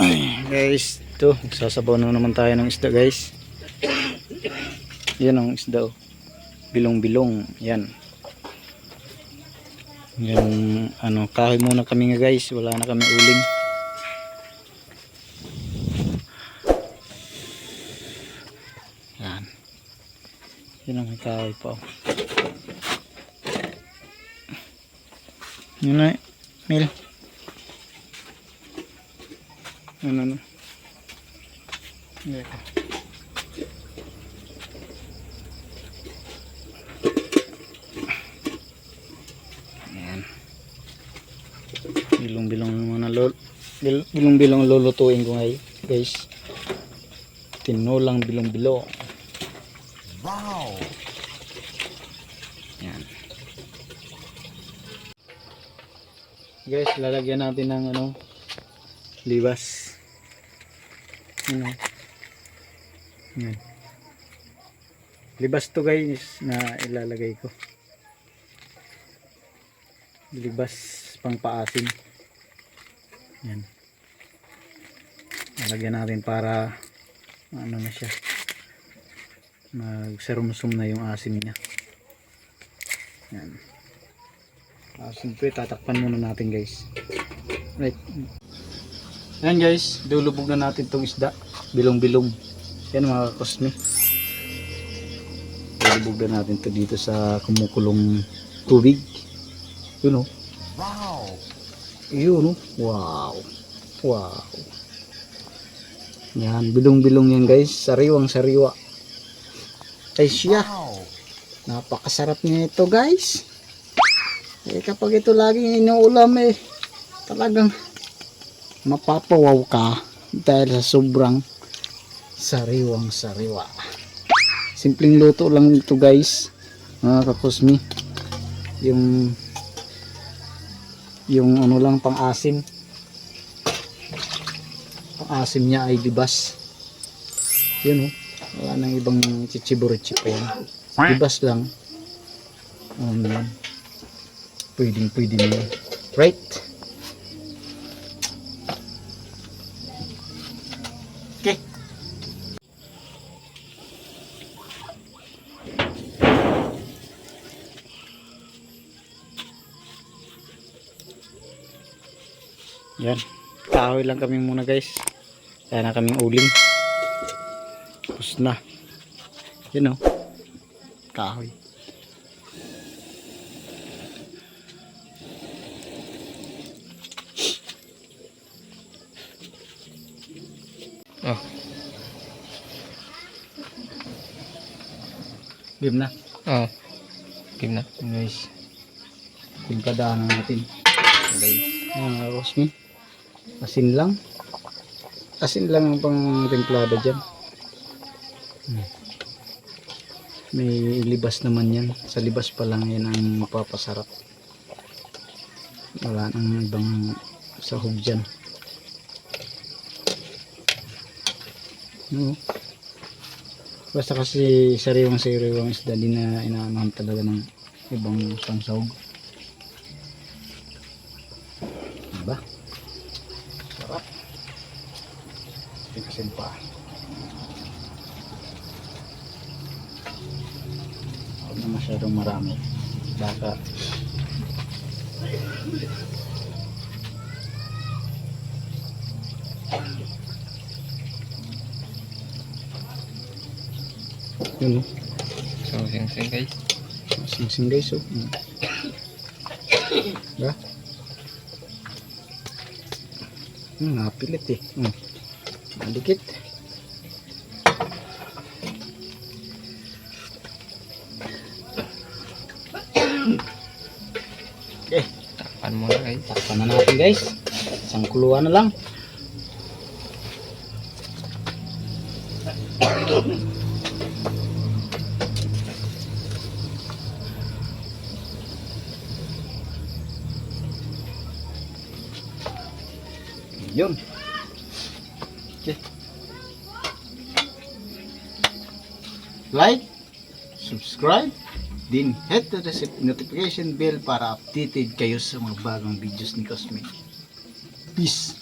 Guys, ito, sasabaw na naman tayo ng isda guys. Yan ang isda oh. Bilong-bilong, yan. Yung ano, kahoy muna kami nga guys, wala na kami uling. Yan. Yan ang may kahoy pa oh. Yun na, Mil. Ano. Hindi ko. Ayan. Bilong-bilong naman na bilong-bilong lulutuin ko ngayon guys. Tinulang bilong-bilong. Wow. Ayan. Guys, lalagyan natin ng ano, libas. Ano? Yan. Libas to guys na ilalagay ko. Libas pang paasim. Yan. Lalagyan natin para ano na siya. Magserumsum na yung asim niya. Yan. Siyempre tatakpan muna natin guys. Right. Ayan guys, dulubog na natin tong isda. Bilong-bilong. Yan mga kakosmi. Dulubog na natin to dito sa kumukulong tubig. Yun o. Wow. Yun o. Wow. Wow. Yan, bilong-bilong yan guys. Sariwang-sariwa. Ay siya. Wow. Napakasarap niya ito guys. Kapag ito laging inuulam talagang mapapawaw ka dahil sa sobrang sariwang sariwa. Simpleng luto lang ito guys mga kakosmi. Yung ano lang pang asim niya ay libas. Yun o, wala nang ibang chichiburichi pa yan, libas lang. Yan. Pwede na. Right? Okay. Yan. Kahoy lang kami muna guys. Kaya na kaming uling. Tapos na. Yan o. Kahoy. Oh. Game na? Oo. Game na. Guys. Kumpadahan natin. Guys. Rosmi. Asin lang. Asin lang ang pang templada dyan. May libas naman yan. Sa libas pa lang yan ang mapapasarap. Wala nang ibang sahog dyan. No. Basta kasi sariwang isda, di na inaanahan talaga ng ibang pangsahog. Diba? Sarap. Tikasin pa. Huwag na masyadong marami. Baka yun o. So sing-sing guys. Sing-sing guys o. Ba? Napilit Malikit. Okay. Takpan muna guys. Takpan na natin guys. Isang kuluan na lang. Yun. Okay. Like, subscribe, then hit the notification bell para updated kayo sa mga bagong videos ni Cosme. Peace.